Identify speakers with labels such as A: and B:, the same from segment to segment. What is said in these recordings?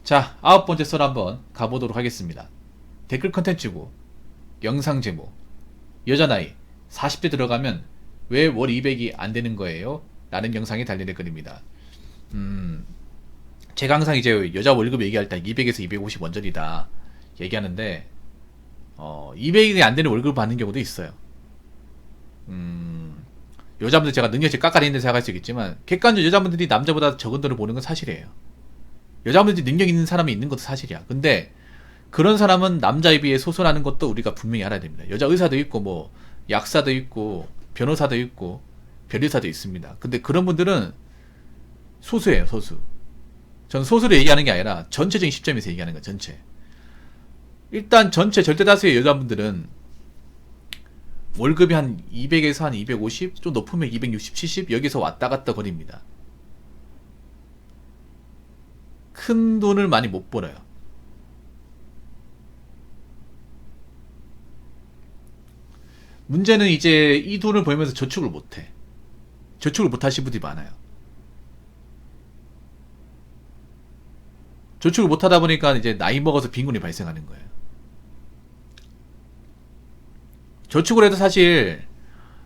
A: 자, 9번째 썰 한번 가보도록 하겠습니다. 댓글 컨텐츠고, 영상 제목, 여자 나이 40대 들어가면 왜 월 200이 안 되는 거예요? 라는 영상이 달린 댓글입니다. 제가 항상 이제 여자 월급 얘기할 때 200에서 250 원전이다 얘기하는데, 200이 안 되는 월급을 받는 경우도 있어요. 여자분들 제가 능력치 깎아내린다 생각할 수 있겠지만, 객관적으로 여자분들이 남자보다 적은 돈을 보는 건 사실이에요. 여자분들이 능력 있는 사람이 있는 것도 사실이야. 근데 그런 사람은 남자에 비해 소수라는 것도 우리가 분명히 알아야 됩니다. 여자 의사도 있고 뭐 약사도 있고 변호사도 있고 변리사도 있습니다. 근데 그런 분들은 소수예요, 소수. 전 소수를 얘기하는 게 아니라 전체적인 시점에서 얘기하는 거예요, 전체. 일단 전체 절대 다수의 여자분들은 월급이 한 200에서 한 250, 좀 높으면 260, 70 여기서 왔다 갔다 거립니다. 큰 돈을 많이 못 벌어요. 문제는 이제 이 돈을 벌면서 저축을 못해. 저축을 못하시는 분들이 많아요. 저축을 못하다 보니까 이제 나이 먹어서 빈곤이 발생하는 거예요. 저축을 해도 사실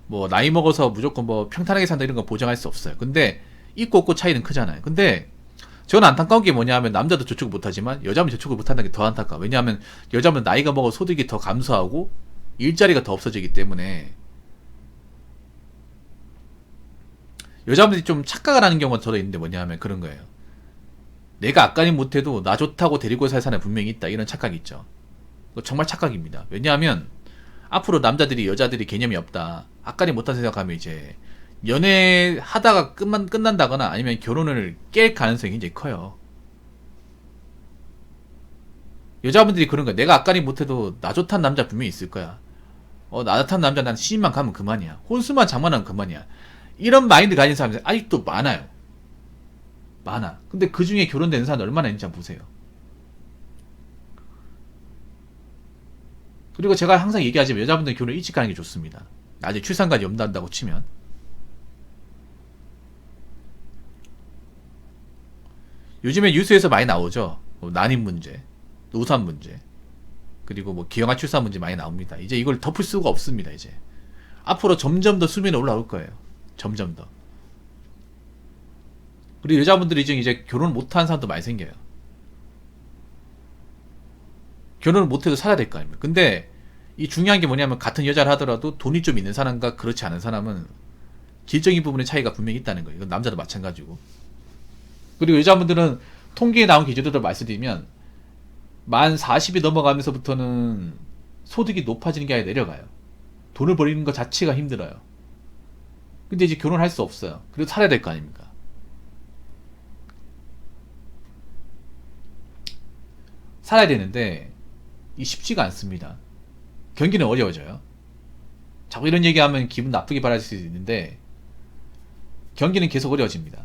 A: 뭐 나이 먹어서 무조건 뭐 평탄하게 산다 이런 거 보장할 수 없어요. 근데 있고 없고 차이는 크잖아요. 근데 저는 안타까운 게 뭐냐면 남자도 저축을 못하지만 여자면 저축을 못한다는 게 더 안타까워. 왜냐하면 여자면 나이가 먹어 소득이 더 감소하고 일자리가 더 없어지기 때문에 여자분들이 좀 착각을 하는 경우가 저도 있는데 뭐냐면 그런 거예요. 내가 아까는 못해도 나 좋다고 데리고 살 사람이 분명히 있다. 이런 착각이 있죠. 그거 정말 착각입니다. 왜냐하면 앞으로 남자들이 여자들이 개념이 없다. 아까는 못한 생각하면 이제 연애하다가 끝난다거나 아니면 결혼을 깰 가능성이 굉장히 커요. 여자분들이 그런 거야. 내가 아까는 못해도 나 좋다는 남자 분명히 있을 거야. 나 좋다는 남자 난 시집만 가면 그만이야. 혼수만 장만하면 그만이야. 이런 마인드 가진 사람이 아직도 많아요. 많아. 근데 그 중에 결혼되는 사람 얼마나 있는지 한번 보세요. 그리고 제가 항상 얘기하지만 여자분들 결혼 일찍 가는 게 좋습니다. 나중에 출산까지 염두한다고 치면. 요즘에 뉴스에서 많이 나오죠. 난임 문제, 노산 문제, 그리고 뭐 기형아 출산 문제 많이 나옵니다. 이제 이걸 덮을 수가 없습니다. 이제 앞으로 점점 더 수면에 올라올 거예요. 점점 더. 그리고 여자분들이 이제 결혼 못한 사람도 많이 생겨요. 결혼을 못해도 살아야 될 거 아닙니까? 근데 이 중요한 게 뭐냐면 같은 여자를 하더라도 돈이 좀 있는 사람과 그렇지 않은 사람은 질적인 부분의 차이가 분명히 있다는 거예요. 이건 남자도 마찬가지고. 그리고 여자분들은 통계에 나온 기준들을 말씀드리면 만 40이 넘어가면서부터는 소득이 높아지는 게 아니라 내려가요. 돈을 벌이는 것 자체가 힘들어요. 근데 이제 결혼할 수 없어요. 그래도 살아야 될 거 아닙니까? 살아야 되는데 이 쉽지가 않습니다. 경기는 어려워져요. 자꾸 이런 얘기하면 기분 나쁘게 받아들일 수 있는데 경기는 계속 어려워집니다.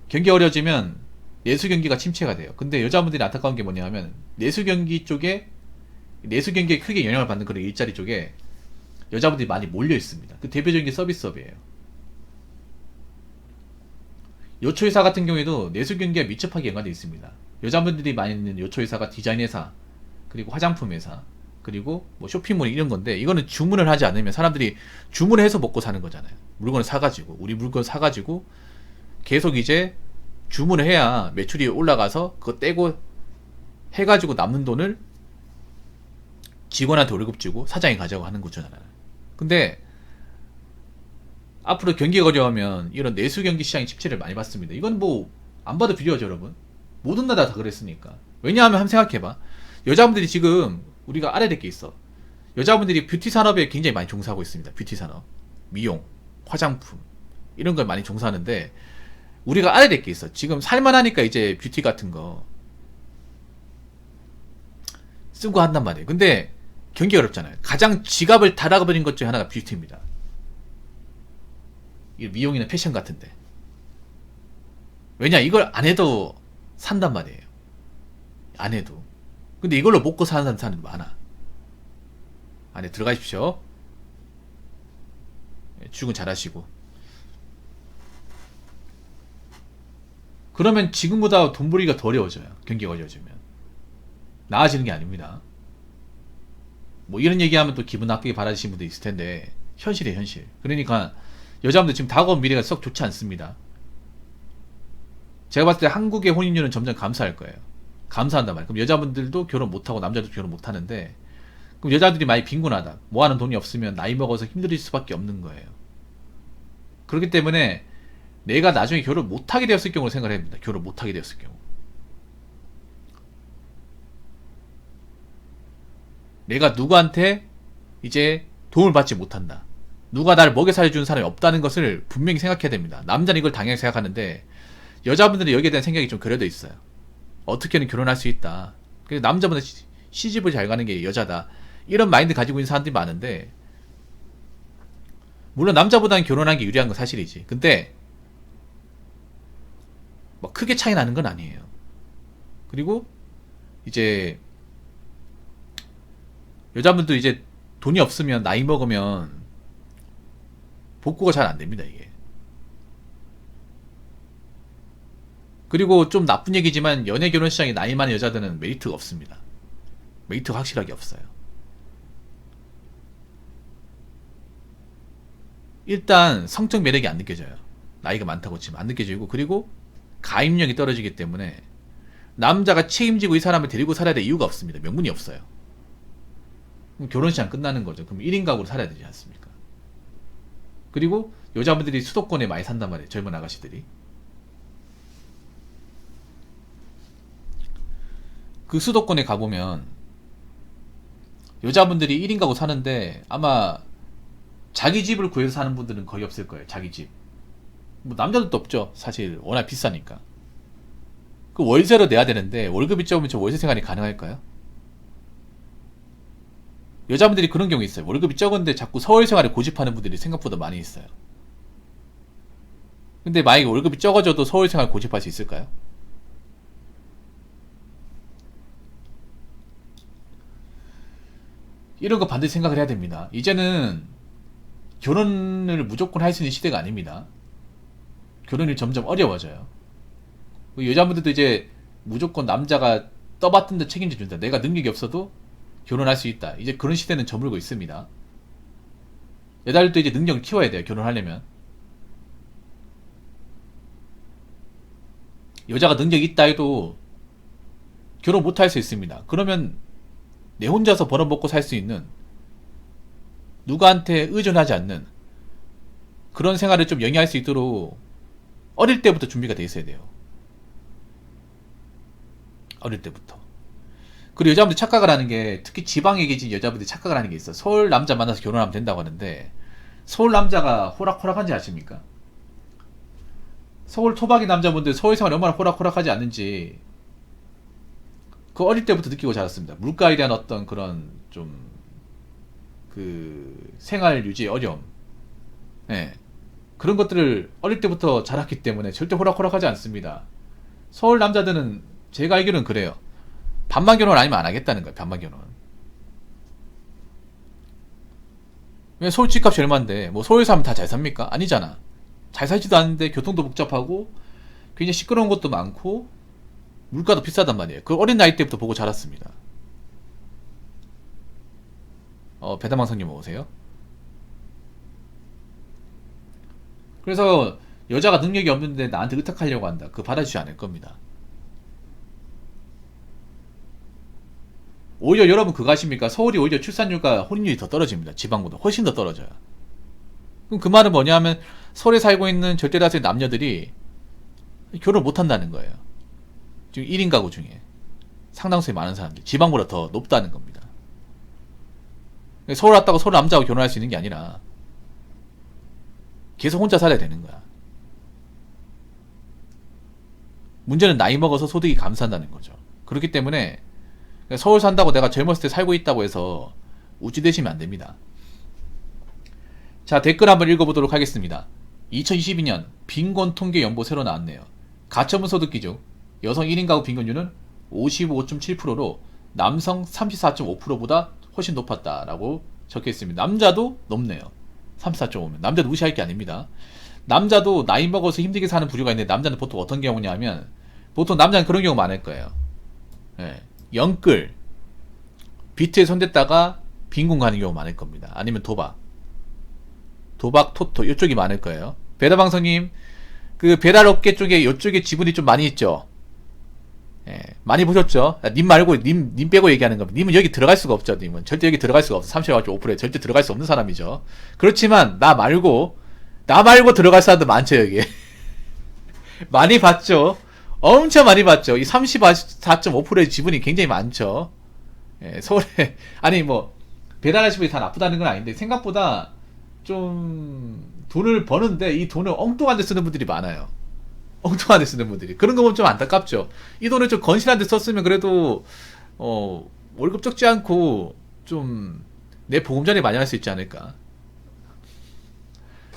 A: 경기 어려워지면 내수 경기가 침체가 돼요. 근데 여자분들이 안타까운 게 뭐냐면 내수 경기 쪽에 내수 경기에 크게 영향을 받는 그런 일자리 쪽에 여자분들이 많이 몰려 있습니다. 그 대표적인 게 서비스업이에요. 요초회사 같은 경우에도 내수 경기가 밀접하게 연관되어 있습니다. 여자분들이 많이 있는 요초회사가 디자인회사, 그리고 화장품회사, 그리고 뭐 쇼핑몰 이런 건데 이거는 주문을 하지 않으면 사람들이 주문을 해서 먹고 사는 거잖아요. 물건을 사가지고 우리 물건 사가지고 계속 이제 주문을 해야 매출이 올라가서 그거 떼고 해가지고 남는 돈을 직원한테 월급 주고 사장이 가져가고 하는 거잖아요. 근데 앞으로 경기가 어려우면 이런 내수 경기 시장이 침체를 많이 받습니다. 이건 뭐 안 봐도 비료죠, 여러분. 모든 나라 다 그랬으니까. 왜냐하면 한번 생각해봐. 여자분들이 지금 우리가 알아야 될 게 있어. 여자분들이 뷰티 산업에 굉장히 많이 종사하고 있습니다. 뷰티 산업, 미용, 화장품 이런 걸 많이 종사하는데 우리가 알아야 될 게 있어. 지금 살만하니까 이제 뷰티 같은 거 쓰고 한단 말이에요. 근데 경기 어렵잖아요. 가장 지갑을 달아버린 것 중에 하나가 뷰티입니다. 이 미용이나 패션 같은데. 왜냐, 이걸 안 해도 산단 말이에요. 안 해도. 근데 이걸로 먹고 사는 사람이 많아. 안에 들어가십시오. 출근 잘하시고. 그러면 지금보다 돈 벌기가 더 어려워져요. 경기가 어려워지면. 나아지는 게 아닙니다. 뭐 이런 얘기하면 또 기분 나쁘게 바라시는 분도 있을 텐데 현실이에요, 현실. 그러니까 여자분들 지금 다가온 미래가 썩 좋지 않습니다. 제가 봤을 때 한국의 혼인율은 점점 감소할 거예요. 감소한단 말이에요. 그럼 여자분들도 결혼 못하고 남자도 결혼 못하는데, 그럼 여자들이 많이 빈곤하다, 모아놓은 돈이 없으면 나이 먹어서 힘들 수밖에 없는 거예요. 그렇기 때문에 내가 나중에 결혼 못하게 되었을 경우를 생각을 해야 됩니다. 결혼 못하게 되었을 경우, 내가 누구한테 이제 도움을 받지 못한다, 누가 나를 먹여 살려주는 사람이 없다는 것을 분명히 생각해야 됩니다. 남자는 이걸 당연히 생각하는데 여자분들은 여기에 대한 생각이 좀 결여돼 있어요. 어떻게든 결혼할 수 있다, 그래서 남자보다 시집을 잘 가는 게 여자다, 이런 마인드 가지고 있는 사람들이 많은데, 물론 남자보다는 결혼하는 게 유리한 건 사실이지. 근데 뭐 크게 차이 나는 건 아니에요. 그리고 이제 여자분도 이제 돈이 없으면 나이 먹으면 복구가 잘 안 됩니다, 이게. 그리고 좀 나쁜 얘기지만 연애 결혼 시장에 나이 많은 여자들은 메리트가 없습니다. 메리트가 확실하게 없어요. 일단 성적 매력이 안 느껴져요. 나이가 많다고 치면 안 느껴지고, 그리고 가입력이 떨어지기 때문에 남자가 책임지고 이 사람을 데리고 살아야 될 이유가 없습니다. 명분이 없어요. 그럼 결혼 시장 끝나는 거죠. 그럼 1인 가구로 살아야 되지 않습니까? 그리고 여자분들이 수도권에 많이 산단 말이에요. 젊은 아가씨들이. 그 수도권에 가보면 여자분들이 1인 가구 사는데 아마 자기 집을 구해서 사는 분들은 거의 없을 거예요. 자기 집. 뭐 남자들도 없죠. 사실 워낙 비싸니까. 그 월세로 내야 되는데 월급이 적으면 저 월세 생활이 가능할까요? 여자분들이 그런 경우 있어요. 월급이 적은데 자꾸 서울 생활을 고집하는 분들이 생각보다 많이 있어요. 근데 만약에 월급이 적어져도 서울 생활 고집할 수 있을까요? 이런 거 반드시 생각을 해야 됩니다. 이제는 결혼을 무조건 할 수 있는 시대가 아닙니다. 결혼이 점점 어려워져요. 여자분들도 이제 무조건 남자가 떠받든 데 책임져 준다, 내가 능력이 없어도 결혼할 수 있다, 이제 그런 시대는 저물고 있습니다. 여자들도 이제 능력을 키워야 돼요. 결혼하려면 여자가 능력이 있다 해도 결혼 못 할 수 있습니다. 그러면 내 혼자서 벌어먹고 살 수 있는, 누구한테 의존하지 않는 그런 생활을 좀 영위할 수 있도록 어릴 때부터 준비가 돼 있어야 돼요. 어릴 때부터. 그리고 여자분들 착각을 하는 게, 특히 지방에 계신 여자분들이 착각을 하는 게 있어. 서울 남자 만나서 결혼하면 된다고 하는데, 서울 남자가 호락호락한지 아십니까? 서울 토박이 남자분들 서울 생활이 얼마나 호락호락하지 않는지 그 어릴 때부터 느끼고 자랐습니다. 물가에 대한 어떤 그런 좀 그 생활 유지의 어려움, 예, 그런 것들을 어릴 때부터 자랐기 때문에 절대 호락호락하지 않습니다. 서울 남자들은 제가 알기로는 그래요. 반만 결혼 아니면 안 하겠다는 거예요. 반만 결혼. 왜? 서울 집값이 얼만데 뭐 서울 사람 다 잘 삽니까? 아니잖아. 잘 살지도 않는데 교통도 복잡하고 굉장히 시끄러운 것도 많고 물가도 비싸단 말이에요. 그 어린 나이 때부터 보고 자랐습니다. 배다망상님 오세요. 그래서 여자가 능력이 없는데 나한테 의탁하려고 한다, 그거 받아주지 않을 겁니다. 오히려 여러분 그거 아십니까? 서울이 오히려 출산율과 혼인율이 더 떨어집니다. 지방보다 훨씬 더 떨어져요. 그럼 그 말은 뭐냐면 서울에 살고 있는 절대다수의 남녀들이 결혼 못한다는 거예요. 지금 1인 가구 중에 상당수의 많은 사람들이 지방보다 더 높다는 겁니다. 서울 왔다고 서울 남자하고 결혼할 수 있는 게 아니라 계속 혼자 살아야 되는 거야. 문제는 나이 먹어서 소득이 감소한다는 거죠. 그렇기 때문에 서울 산다고 내가 젊었을 때 살고 있다고 해서 우쭐대시면 안 됩니다. 자, 댓글 한번 읽어보도록 하겠습니다. 2022년 빈곤 통계 연보 새로 나왔네요. 가처분 소득 기준 여성 1인 가구 빈곤율은 55.7%로 남성 34.5%보다 훨씬 높았다라고 적혀있습니다. 남자도 높네요. 34.5면 남자도 무시할 게 아닙니다. 남자도 나이 먹어서 힘들게 사는 부류가 있는데 남자는 보통 어떤 경우냐면 보통 남자는 그런 경우 많을 거예요. 예. 영끌 비트에 손댔다가 빈곤 가는 경우 많을 겁니다. 아니면 도박 토토 이쪽이 많을 거예요. 배달방송님 그 배달업계 쪽에 이쪽에 지분이 좀 많이 있죠. 예, 많이 보셨죠? 님 말고 님 빼고 얘기하는 겁니다. 님은 여기 들어갈 수가 없죠. 님은 절대 여기 들어갈 수가 없어. 30.5%에 절대 들어갈 수 없는 사람이죠. 그렇지만 나 말고 들어갈 사람도 많죠 여기. 많이 봤죠. 엄청 많이 봤죠. 이 34.5%의 지분이 굉장히 많죠. 예, 서울에 아니 뭐 배달하시는 분이 다 나쁘다는 건 아닌데 생각보다 좀 돈을 버는데 이 돈을 엉뚱한 데 쓰는 분들이 많아요. 엉뚱한 데 쓰는 분들이. 그런 거 보면 좀 안타깝죠. 이 돈을 좀 건실한 데 썼으면 그래도 월급 적지 않고 좀 내 보금자리 마련할 수 있지 않을까.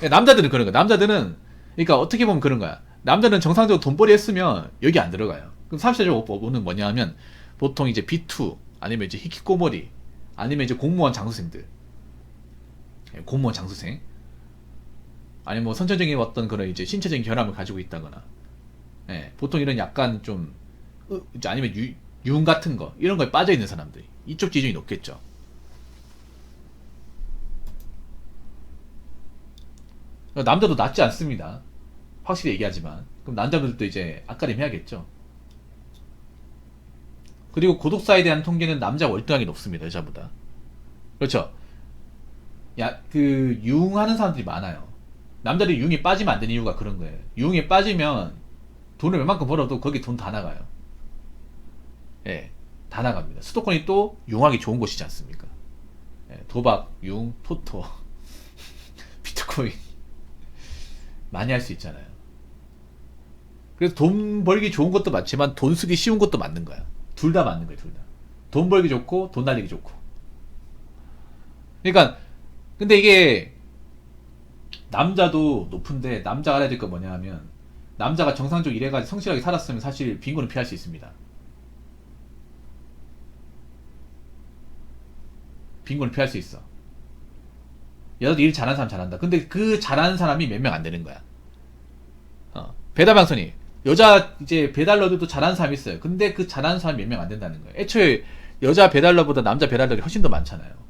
A: 남자들은 그런 거야. 남자들은 그러니까 어떻게 보면 그런 거야. 남자는 정상적으로 돈벌이 했으면 여기 안 들어가요. 그럼 34.5%는 뭐냐 하면 보통 이제 B2 아니면 이제 히키코모리 아니면 이제 공무원 장수생들. 공무원 장수생 아니면 뭐 선천적인 어떤 그런 이제 신체적인 결함을 가지고 있다거나 보통 이런 약간 좀 아니면 유흥 같은 거 이런 거에 빠져 있는 사람들 이쪽 지중이 높겠죠. 남자도 낮지 않습니다. 확실히 얘기하지만 그럼 남자분들도 이제 앞가림 해야겠죠. 그리고 고독사에 대한 통계는 남자가 월등하게 높습니다. 여자보다. 그렇죠. 그 유흥하는 사람들이 많아요. 남자들이 유흥에 빠지면 안 되는 이유가 그런 거예요. 유흥에 빠지면 돈을 웬만큼 벌어도 거기 돈 다 나가요. 예, 다 나갑니다. 수도권이 또 유흥하기 좋은 곳이지 않습니까? 예, 도박, 유흥, 토토, 비트코인 많이 할 수 있잖아요. 그래서 돈 벌기 좋은 것도 많지만 돈 쓰기 쉬운 것도 맞는 거야. 둘 다 맞는 거예요. 둘 다. 돈 벌기 좋고 돈 날리기 좋고. 그러니까 근데 이게 남자도 높은데 남자가 알아야 될 거 뭐냐 하면 남자가 정상적으로 일해가지고 성실하게 살았으면 사실 빈곤을 피할 수 있습니다. 빈곤을 피할 수 있어. 여자도 일 잘하는 사람 잘한다. 근데 그 잘하는 사람이 몇 명 안 되는 거야. 배달방송이 여자 이제 배달러들도 잘하는 사람이 있어요. 근데 그 잘하는 사람이 몇 명 안 된다는 거예요. 애초에 여자 배달러보다 남자 배달러들이 훨씬 더 많잖아요.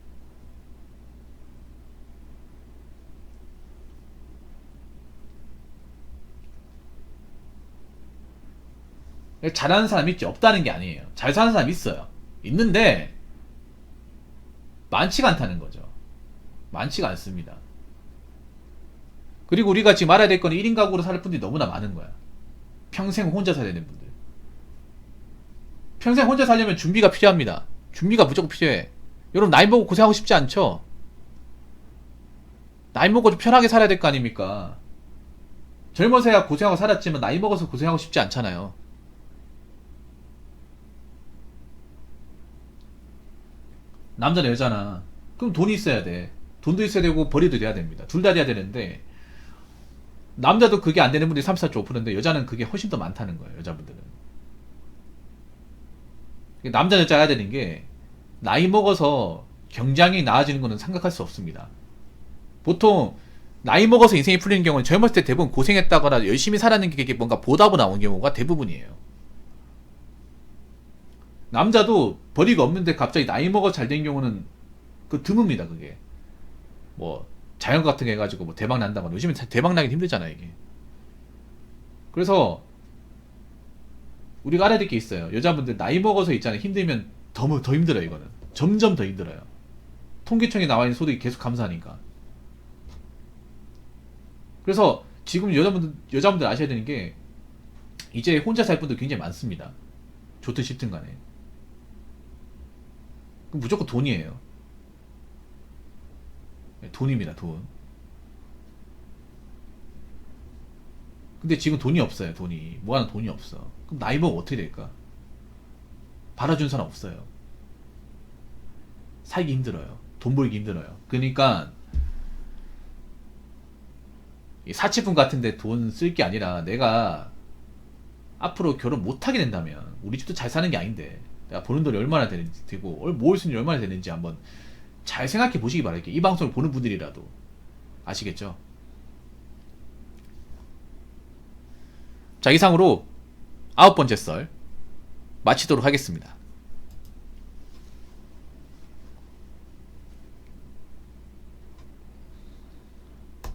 A: 잘하는 사람이 있지 없다는 게 아니에요. 잘 사는 사람이 있어요. 있는데 많지가 않다는 거죠. 많지가 않습니다. 그리고 우리가 지금 알아야 될 거는 1인 가구로 살 분들이 너무나 많은 거야. 평생 혼자 살아야 되는 분들. 평생 혼자 살려면 준비가 필요합니다. 준비가 무조건 필요해. 여러분 나이 먹고 고생하고 싶지 않죠? 나이 먹고 좀 편하게 살아야 될 거 아닙니까? 젊어서야 고생하고 살았지만 나이 먹어서 고생하고 싶지 않잖아요. 남자나 여자나 그럼 돈이 있어야 돼. 돈도 있어야 되고 벌이도 돼야 됩니다. 둘 다 돼야 되는데 남자도 그게 안 되는 분들이 34.5%인데 여자는 그게 훨씬 더 많다는 거예요. 여자분들은. 남자 여자 해야 되는 게 나이 먹어서 경장이 나아지는 거는 생각할 수 없습니다. 보통 나이 먹어서 인생이 풀리는 경우는 젊었을 때 대부분 고생했다거나 열심히 살았는 게 뭔가 보답으로 나온 경우가 대부분이에요. 남자도 벌이가 없는데 갑자기 나이 먹어 잘 된 경우는 그 드뭅니다. 그게 뭐 자연 같은 거 해가지고 뭐 대박 난다거나 요즘엔 대박 나기 힘들잖아요 이게. 그래서 우리가 알아야 될 게 있어요. 여자분들 나이 먹어서 있잖아요. 힘들면 더 힘들어요. 이거는 점점 더 힘들어요. 통계청에 나와 있는 소득이 계속 감소하니까. 그래서 지금 여자분들 아셔야 되는 게 이제 혼자 살 분들 굉장히 많습니다. 좋든 싫든 간에. 그럼 무조건 돈이에요. 돈입니다. 돈. 근데 지금 돈이 없어요. 돈이 뭐하는 돈이 없어. 그럼 나이 먹으면 어떻게 될까? 받아준 사람 없어요. 살기 힘들어요. 돈 벌기 힘들어요. 그러니까 사치품 같은데 돈 쓸 게 아니라 내가 앞으로 결혼 못하게 된다면 우리 집도 잘 사는 게 아닌데 내가 버는 돈이 얼마나 되고 모을 수 있는 얼마나 되는지 한번 잘 생각해 보시기 바랄게요. 이 방송을 보는 분들이라도 아시겠죠? 자, 이상으로 9번째 썰 마치도록 하겠습니다.